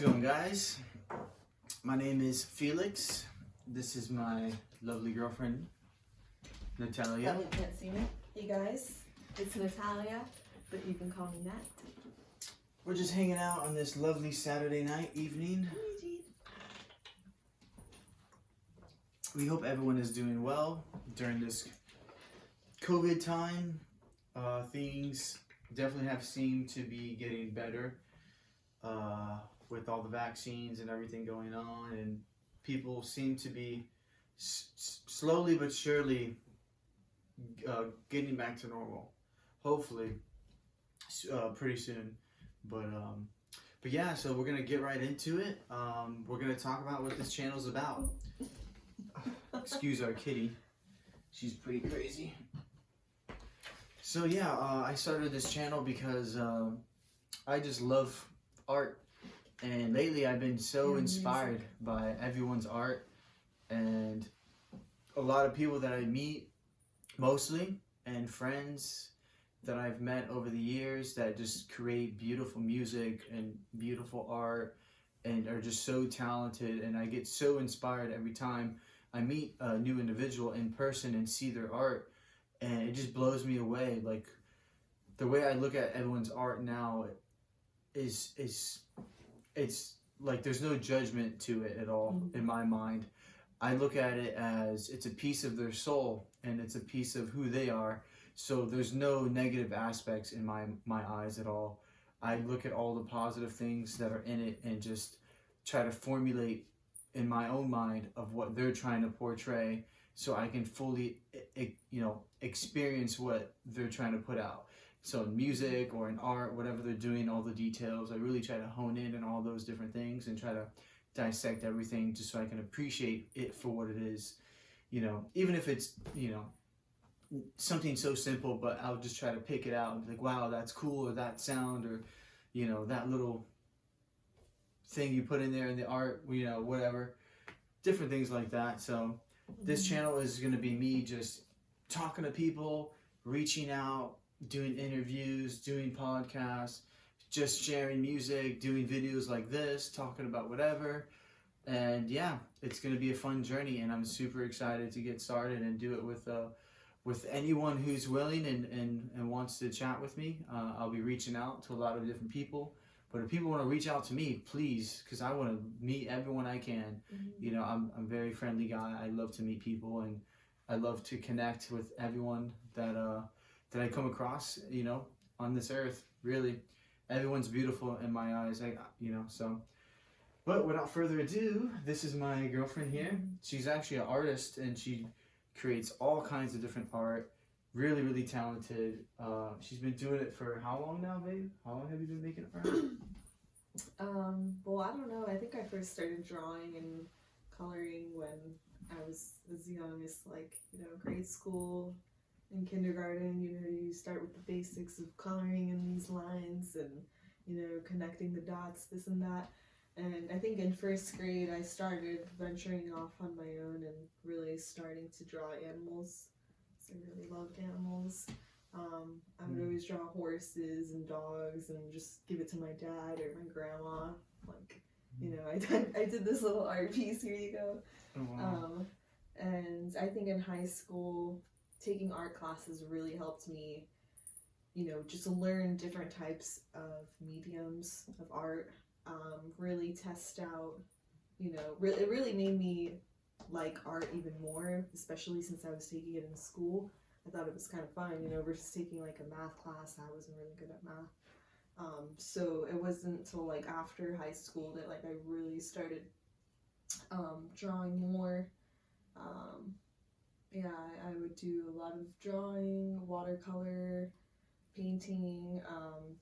it going, guys? My name is Felix. This is my lovely girlfriend, Natalia. Probably can't see me. Hey guys, it's Natalia, but you can call me Nat. We're just hanging out on this lovely Saturday night evening. Hey Jade. We hope everyone is doing well during this COVID time. Things definitely have seemed to be getting better with all the vaccines and everything going on, and people seem to be slowly but surely getting back to normal. Hopefully, pretty soon. But yeah, so we're gonna get right into it. We're gonna talk about what this channel's about. Excuse our kitty, she's pretty crazy. So yeah, I started this channel because I just love art, and lately I've been so inspired by everyone's art, and a lot of people that I meet, mostly, and friends that I've met over the years that just create beautiful music and beautiful art and are just so talented, and I get so inspired every time I meet a new individual in person and see their art, and it just blows me away. Like, the way I look at everyone's art now is it's like there's no judgment to it at all. In my mind, I look at it as it's a piece of their soul and it's a piece of who they are. So there's no negative aspects in my eyes at all. I look at all the positive things that are in it and just try to formulate in my own mind of what they're trying to portray, so I can fully, experience what they're trying to put out. So in music or in art, whatever they're doing, all the details, I really try to hone in on all those different things and try to dissect everything just so I can appreciate it for what it is. Even if it's, something so simple, but I'll just try to pick it out and be like, wow, that's cool, or that sound, or, that little thing you put in there in the art, whatever, different things like that. So this channel is going to be me just talking to people, reaching out, doing interviews, doing podcasts, just sharing music, doing videos like this, talking about whatever. And yeah, it's going to be a fun journey, and I'm super excited to get started and do it with anyone who's willing and wants to chat with me. I'll be reaching out to a lot of different people. But if people want to reach out to me, please, because I want to meet everyone I can. I'm a very friendly guy. I love to meet people, and I love to connect with everyone that I come across, on this earth. Really, everyone's beautiful in my eyes. So. But without further ado, this is my girlfriend here. She's actually an artist, and she creates all kinds of different art. Really, really talented. She's been doing it for how long now, babe? How long have you been making art? Well, I don't know. I think I first started drawing and coloring when I was as young as grade school and kindergarten. You start with the basics of coloring in these lines and, connecting the dots, this and that. And I think in first grade I started venturing off on my own and really starting to draw animals. I really loved animals. I would always draw horses and dogs and just give it to my dad or my grandma. I did this little art piece. Here you go. Oh, wow. And I think in high school, taking art classes really helped me, just learn different types of mediums of art. Really test out, it really made me like art even more, especially since I was taking it in school. I thought it was kind of fun, versus taking like a math class. I wasn't really good at math. So it wasn't until after high school that I really started drawing more. I would do a lot of drawing, watercolor, painting,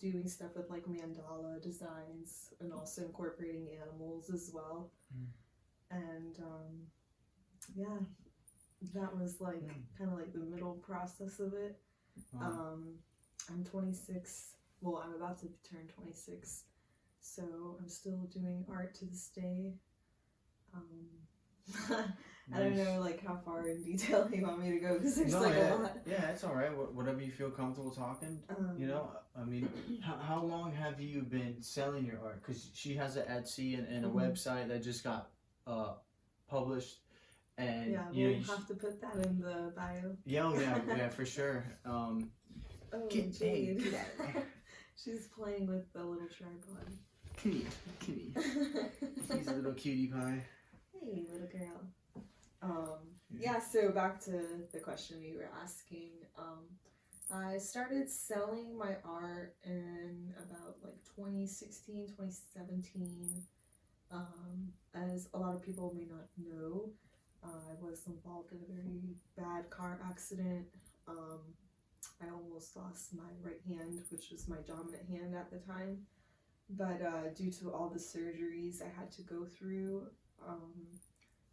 doing stuff with mandala designs, and also incorporating animals as well. And that was kind of the middle process of it. I'm 26. Well, I'm about to turn 26, so I'm still doing art to this day. I don't Nice. know like how far in detail you want me to go because there's No, like yeah, a lot. yeah, it's all right. Whatever you feel comfortable talking. You know, I mean, how long have you been selling your art? Because she has an Etsy and a website that just got published, and Yeah, you know, we'll have to put that in the bio. yeah, oh, yeah, yeah, for sure. Oh, Hey, Jade. get out of here. She's playing with the little tripod. Kitty, kitty. He's a little cutie pie. Hey, little girl. Yeah, so back to the question you were asking. I started selling my art in about like 2016, 2017. As a lot of people may not know, I was involved in a very bad car accident. I almost lost my right hand, which was my dominant hand at the time. But due to all the surgeries I had to go through,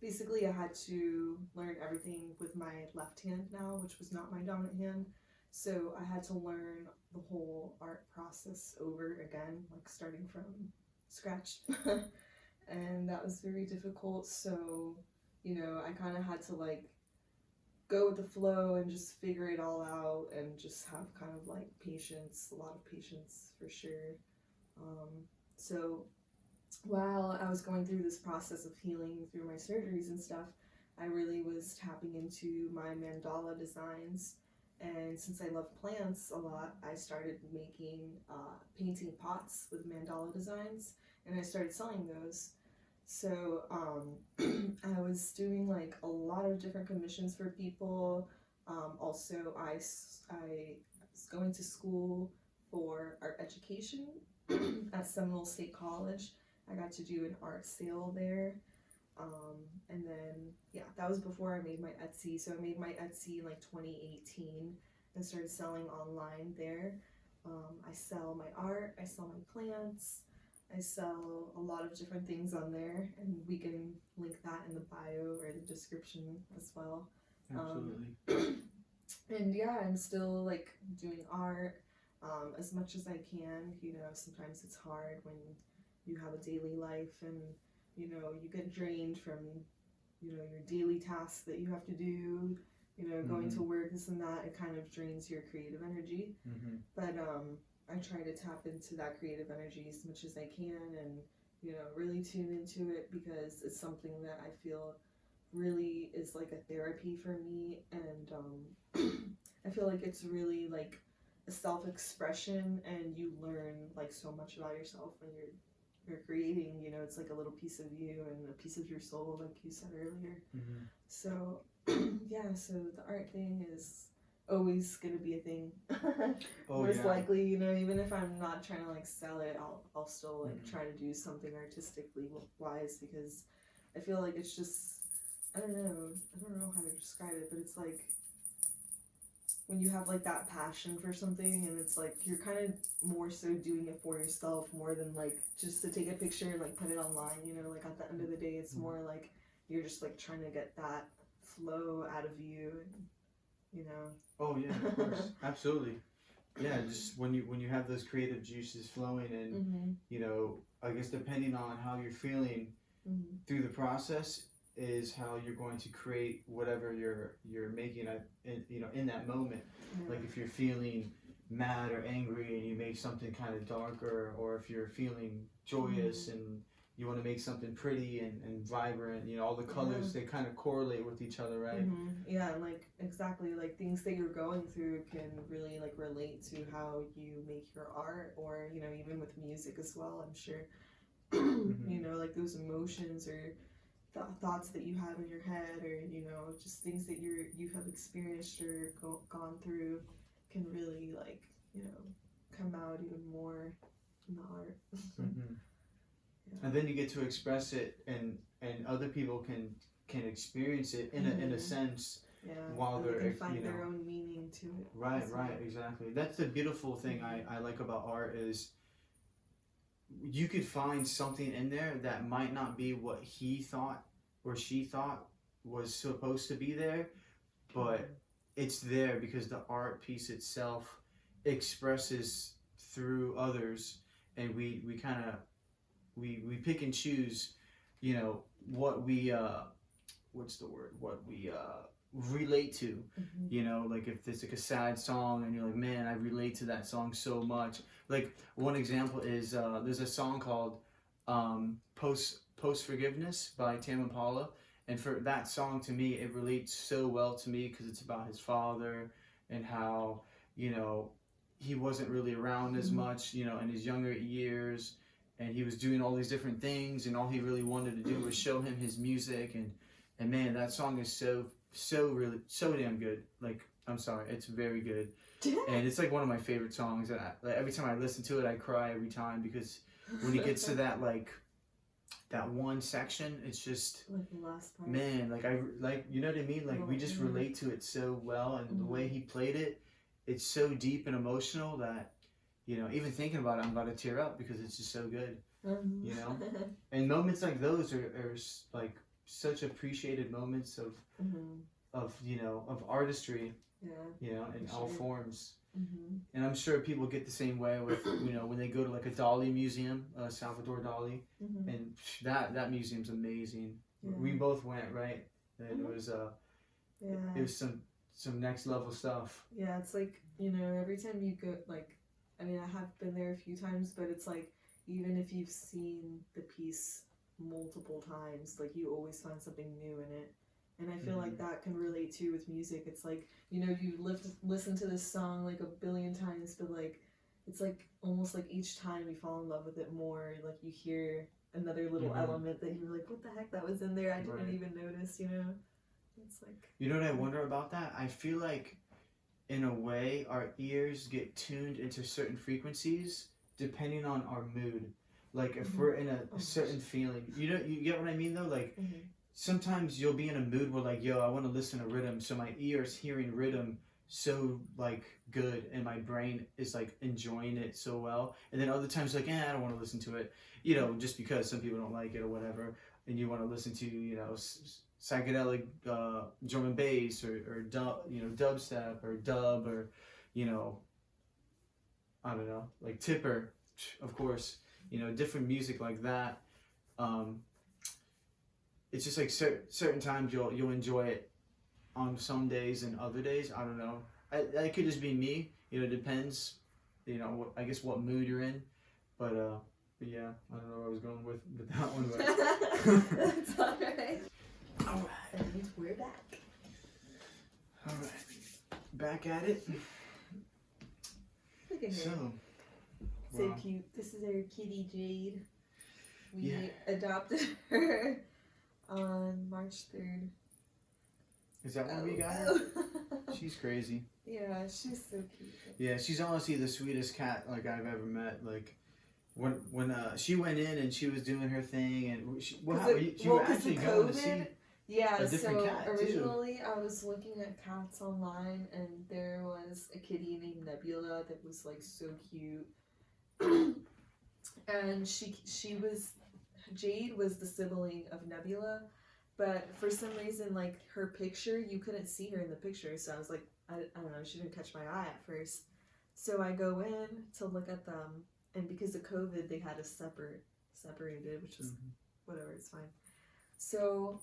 basically I had to learn everything with my left hand now, which was not my dominant hand. So I had to learn the whole art process over again, like starting from scratch. And that was very difficult. So, you know, I kind of had to like go with the flow and just figure it all out and just have kind of like patience, a lot of patience for sure. So while I was going through this process of healing through my surgeries and stuff, I really was tapping into my mandala designs. And since I love plants a lot, I started making painting pots with mandala designs, and I started selling those. So I was doing like a lot of different commissions for people. Also, I was going to school for art education at Seminole State College. I got to do an art sale there. And then, yeah, that was before I made my Etsy. So I made my Etsy in like 2018 and started selling online there. I sell my art, I sell my plants, I sell a lot of different things on there, and we can link that in the bio or the description as well. Absolutely. And yeah, I'm still like doing art as much as I can. You know, sometimes it's hard when you have a daily life and, you know, you get drained from, you know, your daily tasks that you have to do, you know, going to work, this and that. It kind of drains your creative energy. But I try to tap into that creative energy as much as I can and, you know, really tune into it because it's something that I feel really is like a therapy for me. And I feel like it's really like a self-expression, and you learn like so much about yourself when you're creating. You know, it's like a little piece of you and a piece of your soul, like you said earlier. So yeah, so the art thing is always gonna be a thing. Most likely, you know, even if I'm not trying to like sell it, I'll still like try to do something artistically wise, because I feel like it's just, I don't know how to describe it, but it's like when you have like that passion for something, and it's like you're kind of more so doing it for yourself more than like just to take a picture and like put it online, you know, like at the end of the day it's more like you're just like trying to get that flow out of you, and you know. Oh yeah, of course. Absolutely. Yeah, just when you have those creative juices flowing, and you know, I guess depending on how you're feeling through the process is how you're going to create whatever you're making in that moment. Like if you're feeling mad or angry and you make something kind of darker, or if you're feeling joyous and you want to make something pretty and vibrant, you know, all the colors, they kind of correlate with each other, right? Yeah, and like exactly, like things that you're going through can really like relate to how you make your art, or you know, even with music as well, I'm sure. You know, like those emotions or thoughts that you have in your head, or you know, just things that you have experienced or gone through can really like, you know, come out even more in the art. And then you get to express it, and other people can experience it in a sense, while they they're, can find you know, their own meaning to it. Right, exactly. That's the beautiful thing I like about art, is you could find something in there that might not be what he thought or she thought was supposed to be there, but it's there because the art piece itself expresses through others, and we kind of we pick and choose, you know, what we what's the word? What we relate to. You know, like if it's like a sad song and you're like, man, I relate to that song so much. Like one example is there's a song called Post Forgiveness by Tame Impala, and for that song to me, it relates so well to me because it's about his father and how, you know, he wasn't really around as much, you know, in his younger years, and he was doing all these different things, and all he really wanted to do was show him his music, and man, that song is so damn good. Like, I'm sorry, it's very good, and it's like one of my favorite songs. And like, every time I listen to it, I cry every time because when it gets to that that one section, it's just like the last part. Man, like you know what I mean? Like we just relate to it so well, and the way he played it, it's so deep and emotional that, you know, even thinking about it, I'm about to tear up because it's just so good. You know, and moments like those are like such appreciated moments of you know, of artistry. Yeah. You know, in all forms. Mm-hmm. And I'm sure people get the same way with, you know, when they go to like a Dali museum, Salvador Dali, and that museum's amazing. Yeah. We both went, right? And it was it was some next level stuff. Yeah, it's like, you know, every time you go, like, I mean, I have been there a few times, but it's like, even if you've seen the piece multiple times, like, you always find something new in it. And I feel like that can relate too with music. It's like, you know, you listen to this song like a billion times, but like, it's like almost like each time you fall in love with it more, like you hear another little element that you're like, what the heck, that was in there, I didn't even notice, you know? It's like... You know what I wonder about that? I feel like, in a way, our ears get tuned into certain frequencies depending on our mood. Like, if we're in a certain feeling, you know, you get what I mean though? Like, sometimes you'll be in a mood where like, yo, I want to listen to rhythm, so my ear's hearing rhythm so like good, and my brain is like enjoying it so well. And then other times like, I don't want to listen to it, you know, just because some people don't like it or whatever, and you want to listen to, you know, psychedelic drum and bass or dub, you know, dubstep or dub, or, you know, I don't know, like Tipper, of course, you know, different music like that. It's just like certain times you'll enjoy it on some days, and other days, I don't know. It could just be me. You know, it depends. You know, I guess what mood you're in. But yeah, I don't know where I was going with that one. But That's alright. Alright. That means we're back. Alright. Back at it. Look at her. So So cute. This is our kitty Jade. We Yeah. adopted her on March 3rd. Is that when we got her? She's crazy. Yeah, she's so cute. Yeah, she's honestly the sweetest cat like I've ever met. Like when she went in and she was doing her thing, and she were actually going to see yeah, a different so cat originally I was looking at cats online, and there was a kitty named Nebula that was like so cute. And Jade was the sibling of Nebula, but for some reason, like, her picture, you couldn't see her in the picture, so I was like, I don't know, she didn't catch my eye at first. So I go in to look at them, and because of COVID, they had us separated, which is whatever, it's fine. So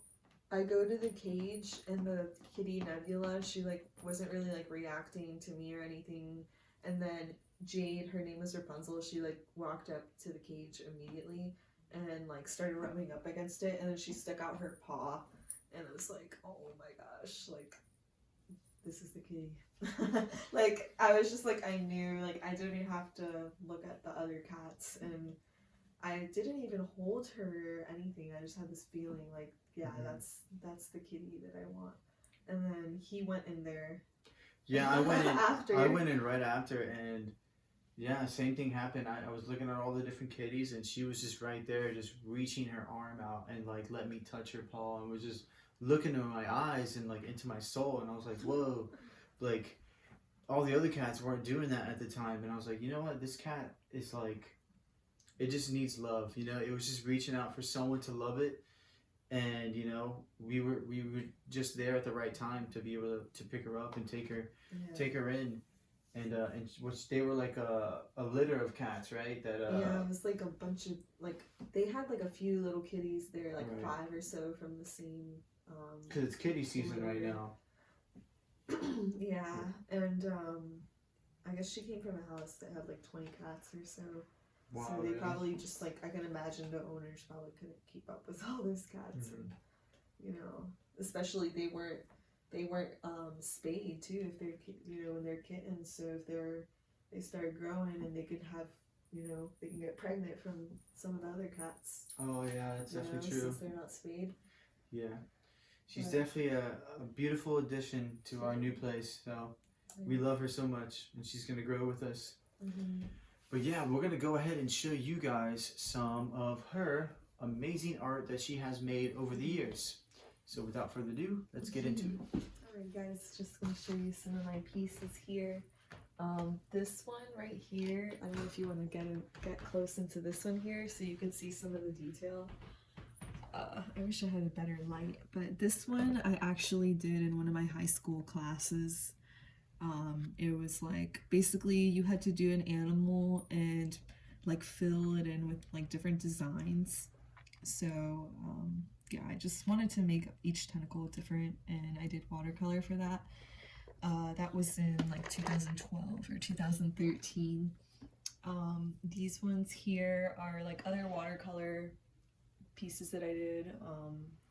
I go to the cage, and the kitty Nebula, she like wasn't really like reacting to me or anything, and then Jade, her name was Rapunzel, she like walked up to the cage immediately and like started rubbing up against it, and then she stuck out her paw, and it was like, oh my gosh, like, this is the kitty. Like, I was just like, I knew, like, I didn't even have to look at the other cats, and I didn't even hold her or anything. I just had this feeling like, yeah, that's the kitty that I want. And then he went in there. Yeah, I went in I went in right after, and yeah, same thing happened. I was looking at all the different kitties, and she was just right there, just reaching her arm out and like let me touch her paw, and was just looking in my eyes and like into my soul, and I was like, whoa. Like, all the other cats weren't doing that at the time, and I was like, you know what, this cat is like, it just needs love, you know. It was just reaching out for someone to love it, and you know, we were just there at the right time to be able to pick her up and take her in. And which they were like a litter of cats, right? That yeah, it was like a bunch of, like, they had like a few little kitties there, like 5 or so from the same Because it's kitty season right now. Yeah, and I guess she came from a house that had like 20 cats or so. Wow, So they really? probably just like, I can imagine the owners probably couldn't keep up with all those cats. Mhm. And, you know, especially they weren't spayed too, if they're when they're kittens. So if they start growing, and they could have, they can get pregnant from some of the other cats. Oh yeah, that's definitely true. Since they're not spayed. Yeah, she's But definitely a beautiful addition to our new place. So we love her so much, and she's gonna grow with us. Mm-hmm. But yeah, we're gonna go ahead and show you guys some of her amazing art that she has made over the years. So without further ado, let's get into it. Alright guys, just gonna show you some of my pieces here. This one right here, I don't know if you want to get close into this one here so you can see some of the detail. I wish I had a better light, but this one I actually did in one of my high school classes. It was like, basically you had to do an animal and like fill it in with like different designs. So yeah, I just wanted to make each tentacle different, and I did watercolor for that. That was in like 2012 or 2013. These ones here are like other watercolor pieces that I did.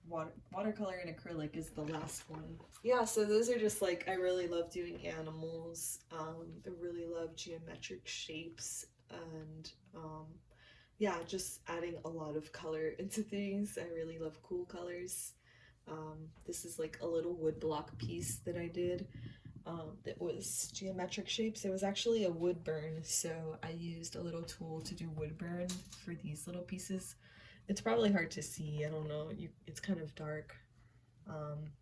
Watercolor and acrylic is the last one. Yeah, so those are just like, I really love doing animals. I really love geometric shapes, and yeah, just adding a lot of color into things. I really love cool colors. This is like a little wood block piece that I did. That was geometric shapes. It was actually a wood burn, so I used a little tool to do wood burn for these little pieces. It's probably hard to see, I don't know, it's kind of dark.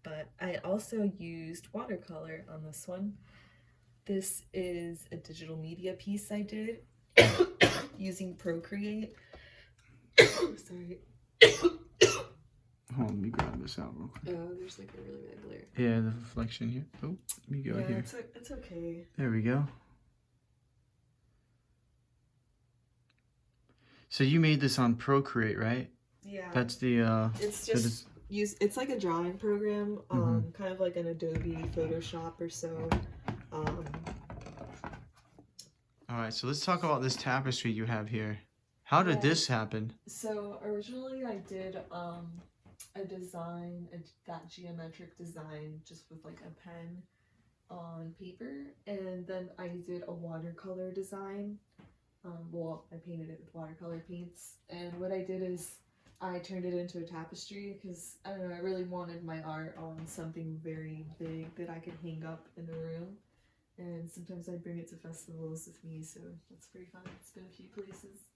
But I also used watercolor on this one. This is a digital media piece I did using Procreate. Sorry. Hold on, let me grab this out real quick. Oh, there's like a really bad glare. Yeah, the reflection here. Oh, let me go here. It's okay. There we go. So you made this on Procreate, right? Yeah. That's the it's just it's like a drawing program, kind of like an Adobe Photoshop or so. All right, so let's talk about this tapestry you have here. How did this happen? So originally I did a design, that geometric design, just with like a pen on paper, and then I did a watercolor design. Well, I painted it with watercolor paints, and what I did is I turned it into a tapestry because, I don't know, I really wanted my art on something very big that I could hang up in the room, and sometimes I bring it to festivals with me, so that's pretty fun. It's been a few places.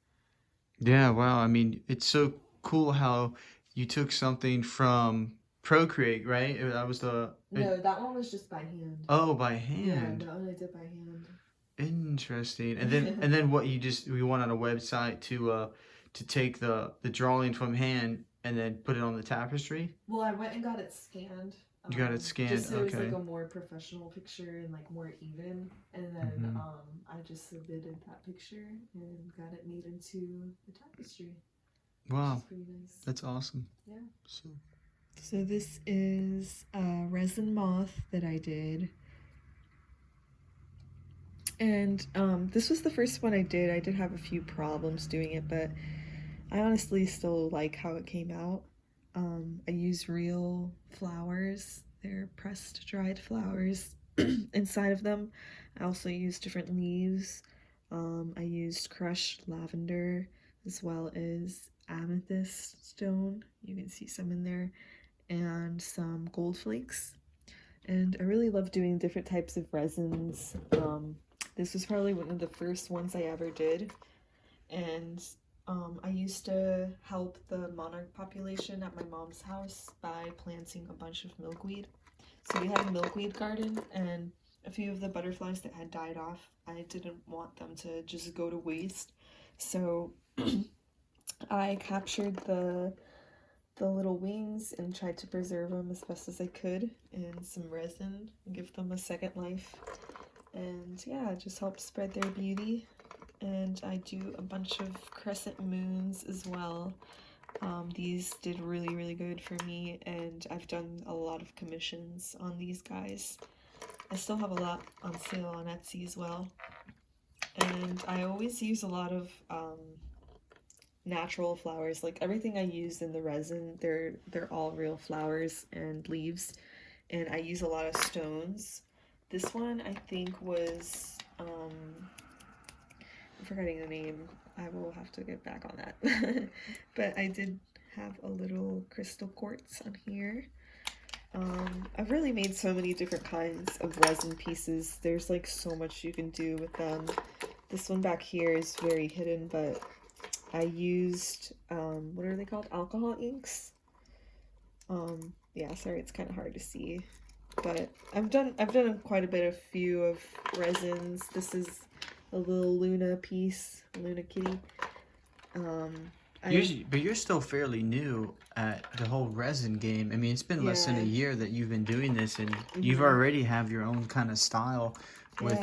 Yeah, wow. I mean, it's so cool how you took something from Procreate, right? That was the... No, that one was just by hand. Oh, by hand. Yeah, that one I did by hand. Interesting. And then what we went on a website to take the drawing from hand and then put it on the tapestry? Well, I went and got it scanned. You got it scanned, just so okay. It was like a more professional picture and like more even. And then I just submitted that picture and got it made into the tapestry. Wow. Which is pretty nice. That's awesome. Yeah. So this is a resin moth that I did. And this was the first one I did. I did have a few problems doing it, but I honestly still like how it came out. I used real flowers. They're pressed dried flowers inside of them. I also used different leaves. I used crushed lavender as well as amethyst stone. You can see some in there, and some gold flakes. And I really love doing different types of resins. This was probably one of the first ones I ever did, and I used to help the monarch population at my mom's house by planting a bunch of milkweed. So we had a milkweed garden, and a few of the butterflies that had died off, I didn't want them to just go to waste. So I captured the little wings and tried to preserve them as best as I could in some resin and give them a second life. And yeah, just help spread their beauty. And I do a bunch of crescent moons as well. These did really, really good for me, and I've done a lot of commissions on these guys. I still have a lot on sale on Etsy as well. And I always use a lot of natural flowers. Like everything I use in the resin, they're all real flowers and leaves. And I use a lot of stones. This one I think was I'm forgetting the name. I will have to get back on that. But I did have a little crystal quartz on here. I've really made so many different kinds of resin pieces. There's like so much you can do with them. This one back here is very hidden, but I used, what are they called? Alcohol inks. Yeah, sorry, it's kind of hard to see. But I've done quite a bit of few of resins. This is a little Luna piece, Luna kitty. But you're still fairly new at the whole resin game. I mean, it's been less than a year that you've been doing this, and you've already have your own kind of style with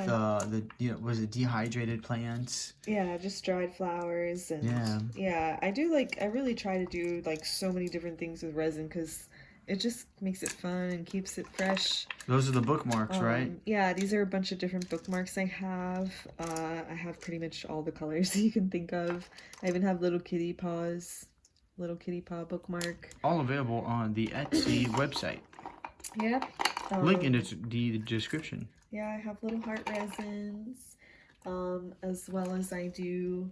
was it dehydrated plants? Yeah, just dried flowers and I really try to do like so many different things with resin because it just makes it fun and keeps it fresh. Those are the bookmarks, right? Yeah, these are a bunch of different bookmarks I have. I have pretty much all the colors you can think of. I even have little kitty paw bookmark. All available on the Etsy website. Yep. Link in the description. Yeah, I have little heart resins, as well as I do,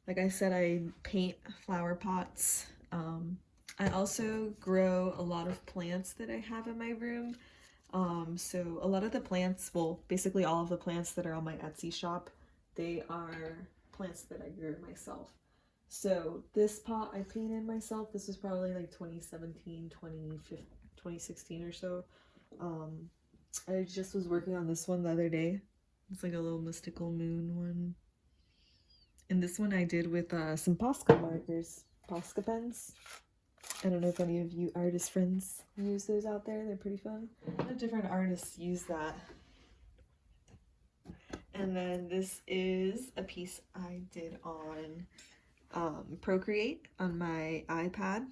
like I said, I paint flower pots. I also grow a lot of plants that I have in my room. So a lot of the plants, well, basically all of the plants that are on my Etsy shop, they are plants that I grew myself. So this pot I painted myself. This was probably like 2017, 2016 or so. I just was working on this one the other day. It's like a little mystical moon one. And this one I did with some Posca markers, Posca pens. I don't know if any of you artist friends use those out there. They're pretty fun. Different artists use that. And then this is a piece I did on Procreate on my iPad.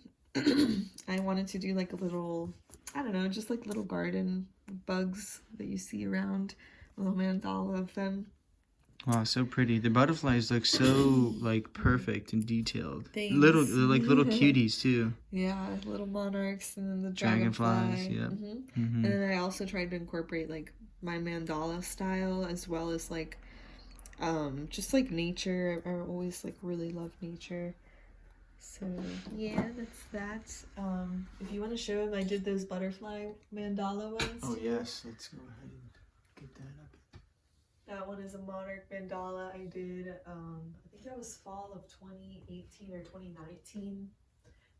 I wanted to do like a little, I don't know, just like little garden bugs that you see around, a little mandala of them. Wow, so pretty. The butterflies look so like perfect and detailed. Thanks. They're like little cuties too. Yeah, little monarchs and then the dragonflies. Yeah. And then I also tried to incorporate like my mandala style as well as like just like nature. I always like really love nature. So yeah, that's that. If you want to show them, I did those butterfly mandala ones. Oh yes, let's go ahead and get that up. That one is a monarch mandala I did, I think that was fall of 2018 or 2019.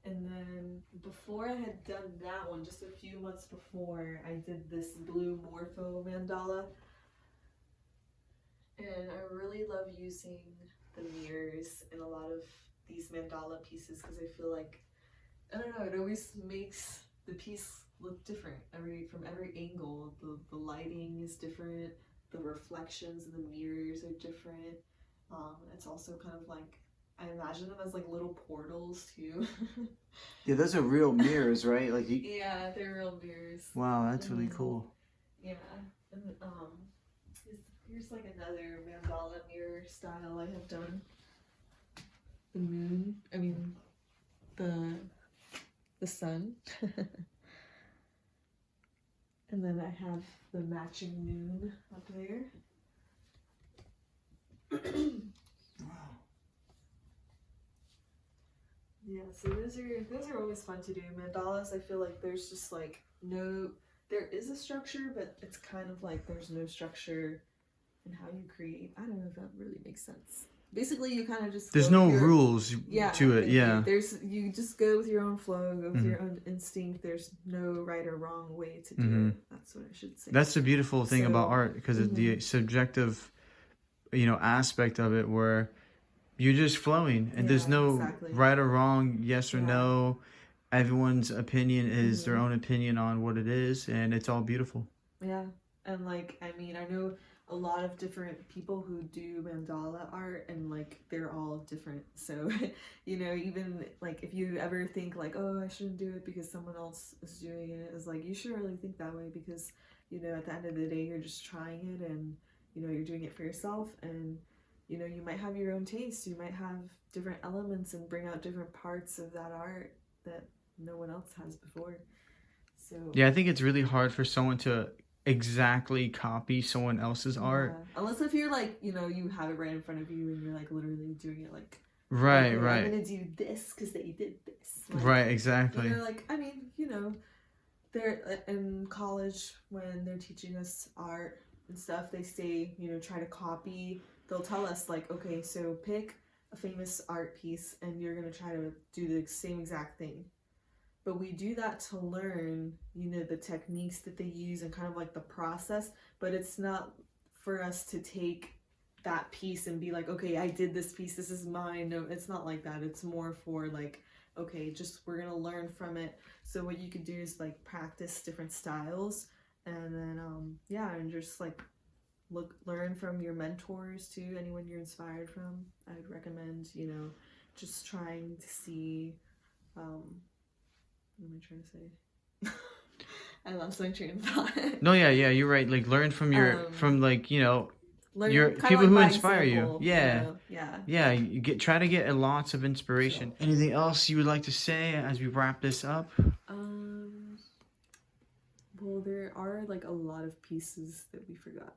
And then before I had done that one, just a few months before, I did this blue morpho mandala. And I really love using the mirrors in a lot of these mandala pieces because I feel like, I don't know, it always makes the piece look different from every angle. The lighting is different. The reflections in the mirrors are different. It's also kind of like, I imagine them as like little portals too. Yeah, those are real mirrors, right? Like yeah, they're real mirrors. Wow, that's really cool. Yeah, and here's like another mandala mirror style I have done. The moon. I mean, the sun. And then I have the matching moon up there. Wow. Yeah, so those are always fun to do. Mandalas, I feel like there's just like there is a structure, but it's kind of like there's no structure in how you create. I don't know if that really makes sense. Basically, you kind of just there's no rules to it. Yeah, you just go with your own flow, go with your own instinct. There's no right or wrong way to do it. That's what I should say. That's the beautiful thing about art because of the subjective, aspect of it where you're just flowing and there's no right or wrong, yes or no. Everyone's opinion is their own opinion on what it is, and it's all beautiful. Yeah, and like I mean, I know a lot of different people who do mandala art, and like they're all different. So you know, even like if you ever think like, oh, I shouldn't do it because someone else is doing it, it's like you should really think that way, because you know, at the end of the day, you're just trying it, and you know, you're doing it for yourself, and you know, you might have your own taste, you might have different elements and bring out different parts of that art that no one else has before. So Yeah, I think it's really hard for someone to exactly copy someone else's art. unless if you're like, you know, you have it right in front of you and you're like literally doing it like, Right, like, right. I'm gonna do this because they did this. Like, Right, exactly. They're like, I mean, you know, they're in college when they're teaching us art and stuff, they say, you know, try to copy. They'll tell us like, okay, so pick a famous art piece and you're gonna try to do the same exact thing. But we do that to learn, you know, the techniques that they use and kind of like the process, but it's not for us to take that piece and be like, okay, I did this piece, this is mine. No, it's not like that. It's more for like, okay, just we're gonna learn from it. So what you could do is like practice different styles, and then yeah, and just like learn from your mentors too, anyone you're inspired from. I would recommend, you know, just trying to see what am I trying to say? I lost my train of thought. No, yeah, you're right. Like learn from your from like, you know, learn your kinda people like who by inspire example, you. Yeah. You know? Yeah. Yeah, you try to get lots of inspiration. Anything else you would like to say as we wrap this up? Well, there are like a lot of pieces that we forgot.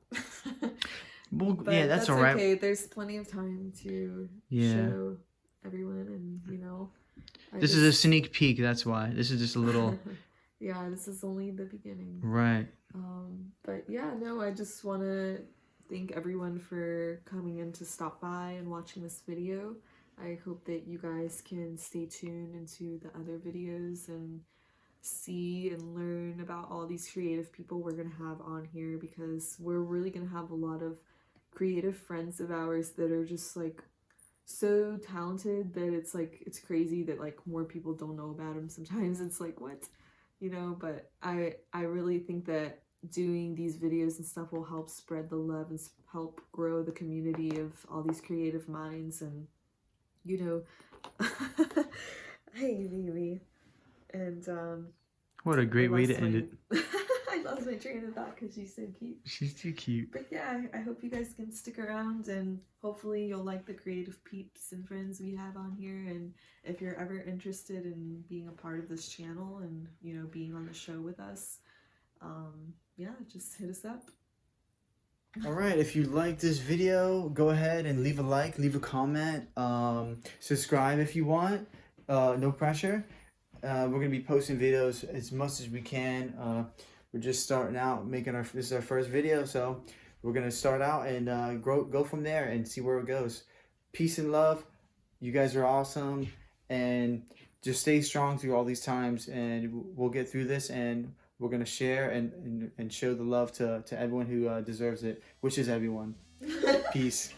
Well, But yeah, that's all right. okay. There's plenty of time to show everyone, and you know. This is a sneak peek. That's why. This is just a little. Yeah, this is only the beginning. Right. But yeah, no, I just want to thank everyone for coming in to stop by and watching this video. I hope that you guys can stay tuned into the other videos and see and learn about all these creative people we're going to have on here, because we're really going to have a lot of creative friends of ours that are just like so talented that it's like, it's crazy that like more people don't know about them. Sometimes it's like, what, you know, but I really think that doing these videos and stuff will help spread the love and help grow the community of all these creative minds. And you know, hey baby. And what a great way to end it. I lost my train of thought because she's so cute. She's too cute. But yeah, I hope you guys can stick around, and hopefully you'll like the creative peeps and friends we have on here. And if you're ever interested in being a part of this channel and, you know, being on the show with us, yeah, just hit us up. Alright, if you like this video, go ahead and leave a like, leave a comment, subscribe if you want, no pressure. We're going to be posting videos as much as we can. We're just starting out, this is our first video, so we're going to start out and go from there and see where it goes. Peace and love. You guys are awesome, and just stay strong through all these times, and we'll get through this, and we're going to share and show the love to everyone who deserves it, which is everyone. Peace.